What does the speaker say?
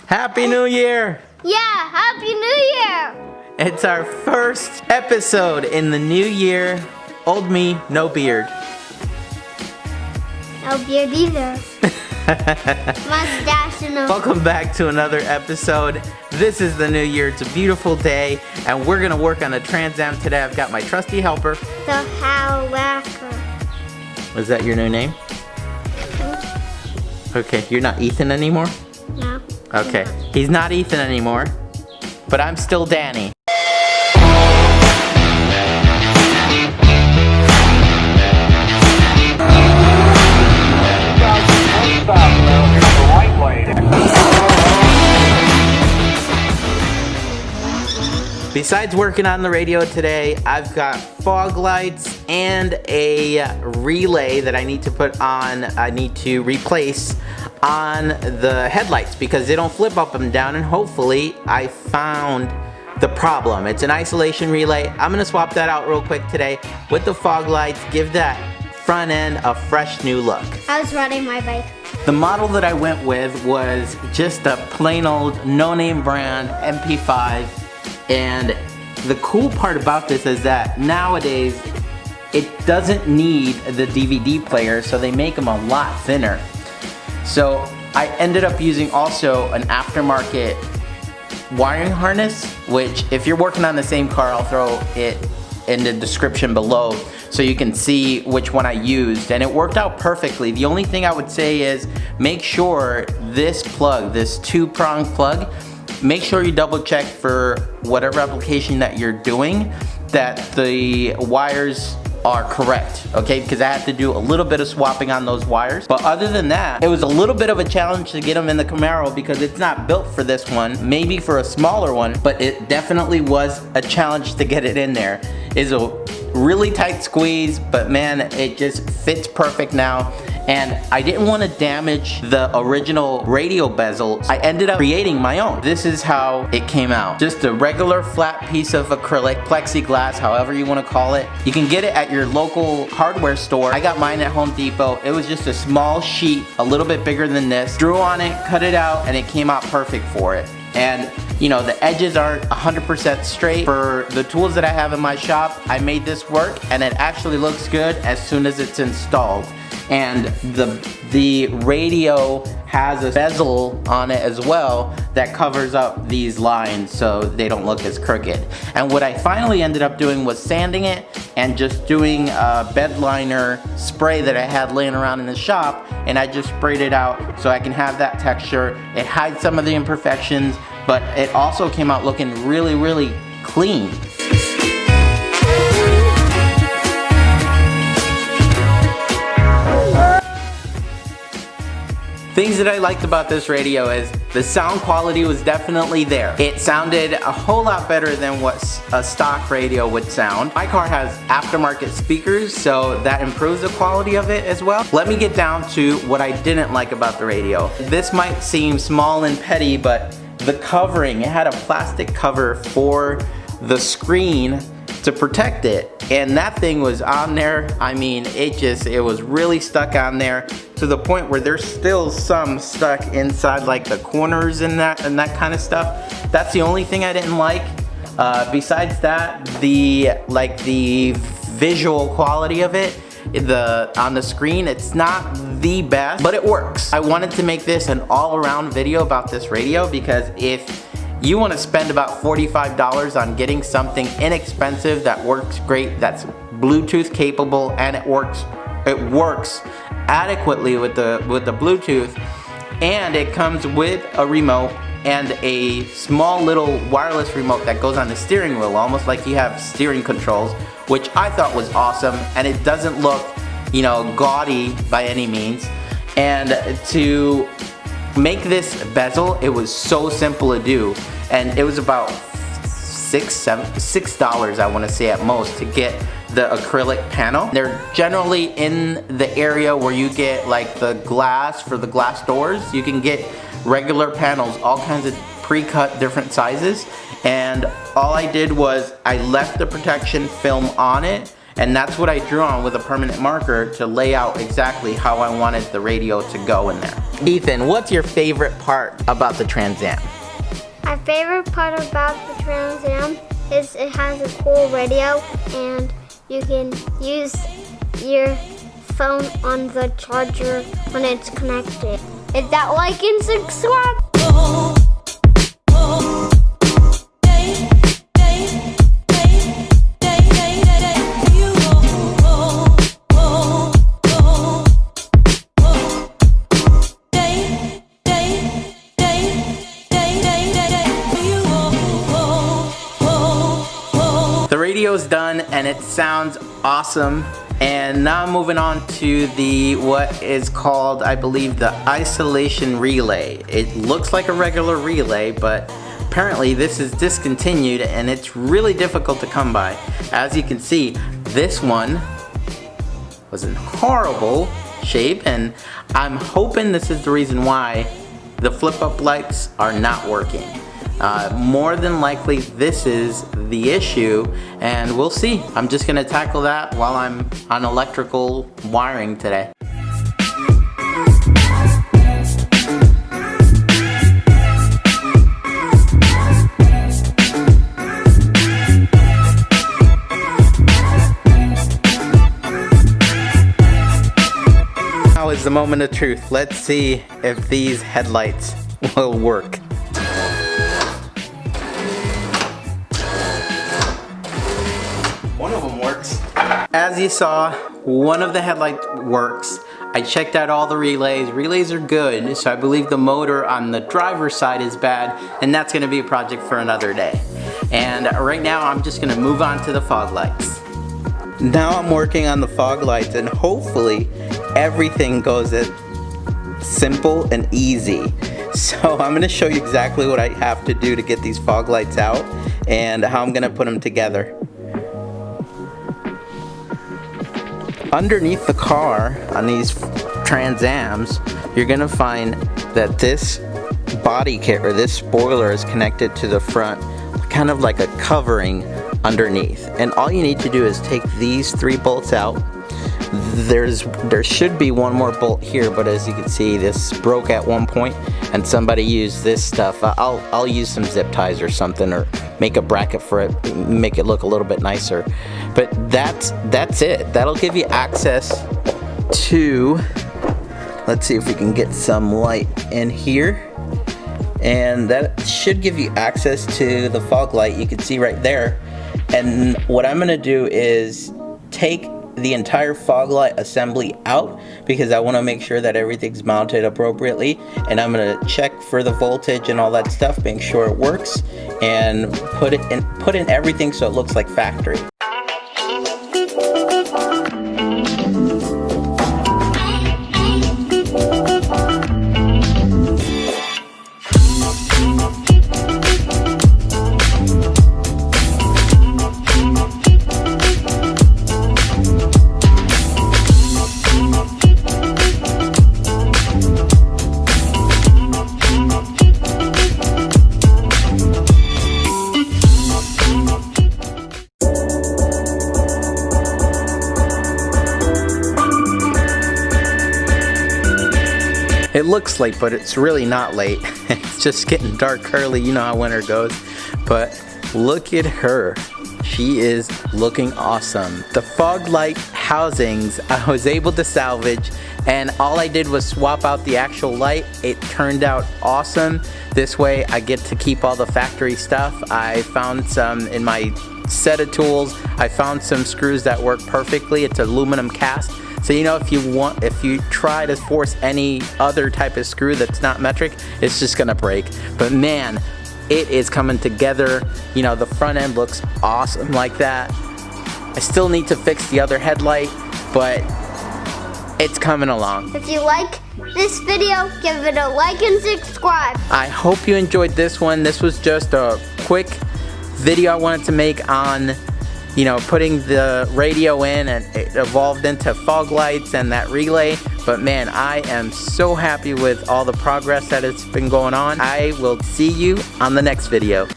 Happy New Year! Yeah, Happy New Year! It's our first episode in the new year. Old me, no beard. No beard either. Mustache and a... Welcome back to another episode. This is the new year. It's a beautiful day, and we're gonna work on a Trans Am today. I've got my trusty helper. The Howlacker. Was that your new name? Okay, you're not Ethan anymore? No. Okay, he's not Ethan anymore, but I'm still Danny. Besides working on the radio today, I've got fog lights and a relay that I need to put on, I need to replace on the headlights because they don't flip up and down, and hopefully I found the problem. It's an isolation relay. I'm gonna swap that out real quick today with the fog lights, give that front end a fresh new look. I was riding my bike. The model that I went with was just a plain old no-name brand MP5. And the cool part about this is that nowadays it doesn't need the DVD player, so they make them a lot thinner. So I ended up using also an aftermarket wiring harness, which if you're working on the same car, I'll throw it in the description below so you can see which one I used, and it worked out perfectly. The only thing I would say is make sure this plug, this two-prong plug, make sure you double check for whatever application that you're doing that the wires are correct, okay? Because I had to do a little bit of swapping on those wires. But other than that, it was a little bit of a challenge to get them in the Camaro because it's not built for this one, maybe for a smaller one, but it definitely was a challenge to get it in there. It's a really tight squeeze, but man, it just fits perfect now. And I didn't want to damage the original radio bezel. I ended up creating my own. This is how it came out. Just a regular flat piece of acrylic, plexiglass, however you want to call it. You can get it at your local hardware store. I got mine at Home Depot. It was just a small sheet, a little bit bigger than this. Drew on it, cut it out, and it came out perfect for it. And you know, the edges aren't 100% straight. For the tools that I have in my shop, I made this work, and it actually looks good as soon as it's installed. And the radio has a bezel on it as well that covers up these lines so they don't look as crooked. And what I finally ended up doing was sanding it and just doing a bed liner spray that I had laying around in the shop, and I just sprayed it out so I can have that texture. It hides some of the imperfections, but it also came out looking really, really clean. Things that I liked about this radio is the sound quality was definitely there. It sounded a whole lot better than what a stock radio would sound. My car has aftermarket speakers, so that improves the quality of it as well. Let me get down to what I didn't like about the radio. This might seem small and petty, but the covering, it had a plastic cover for the screen to protect it, and that thing was on there. I mean, it was really stuck on there to the point where there's still some stuck inside like the corners and that kind of stuff. That's the only thing I didn't like. Besides that, the visual quality of it, on the screen, it's not the best, but it works. I wanted to make this an all-around video about this radio because if you want to spend about $45 on getting something inexpensive that works great, that's Bluetooth capable, and it works adequately with the Bluetooth, and it comes with a remote and a small little wireless remote that goes on the steering wheel, almost like you have steering controls, which I thought was awesome, and it doesn't look, you know, gaudy by any means. And to make this bezel, it was so simple to do, and it was about $6 I want to say at most to get the acrylic panel. They're generally in the area where you get like the glass for the glass doors. You can get regular panels, all kinds of pre-cut different sizes, and all I did was I left the protection film on it And that's what I drew on with a permanent marker to lay out exactly how I wanted the radio to go in there. Ethan, what's your favorite part about the Trans Am? My favorite part about the Trans Am is it has a cool radio and you can use your phone on the charger when it's connected. Hit that like and subscribe. The radio's done and it sounds awesome. And now I'm moving on to the what is called, I believe, the isolation relay. It looks like a regular relay, but apparently this is discontinued and it's really difficult to come by. As you can see, this one was in horrible shape, and I'm hoping this is the reason why the flip-up lights are not working. More than likely this is the issue, and we'll see. I'm just gonna tackle that while I'm on electrical wiring today. Now is the moment of truth. Let's see if these headlights will work. One of them works. As you saw, one of the headlights works. I checked out all the relays. Relays are good, so I believe the motor on the driver's side is bad, and that's gonna be a project for another day. And right now, I'm just gonna move on to the fog lights. Now I'm working on the fog lights, and hopefully everything goes as simple and easy. So I'm gonna show you exactly what I have to do to get these fog lights out and how I'm gonna put them together. Underneath the car on these Trans Ams, you're gonna find that this body kit or this spoiler is connected to the front, kind of like a covering underneath. And all you need to do is take these 3 bolts out. There should be one more bolt here, but as you can see, this broke at one point and somebody used this stuff. I'll use some zip ties or something, or make a bracket for it, make it look a little bit nicer. But that's it. That'll give you access to, let's see if we can get some light in here. And that should give you access to the fog light you can see right there. And what I'm gonna do is take the entire fog light assembly out, because I want to make sure that everything's mounted appropriately, and I'm going to check for the voltage and all that stuff, make sure it works, and put in everything so it looks like factory. It looks late, but it's really not late. It's just getting dark early. You know how winter goes. But look at her. She is looking awesome. The fog light housings I was able to salvage, and all I did was swap out the actual light. It turned out awesome. This way I get to keep all the factory stuff. I found some in my set of tools. I found some screws that work perfectly. It's aluminum cast. So you know, if you try to force any other type of screw that's not metric, it's just gonna break. But man, it is coming together. You know, the front end looks awesome like that. I still need to fix the other headlight, but it's coming along. If you like this video, give it a like and subscribe. I hope you enjoyed this one. This was just a quick video I wanted to make on, you know, putting the radio in, and it evolved into fog lights and that relay. But man, I am so happy with all the progress that has been going on. I will see you on the next video.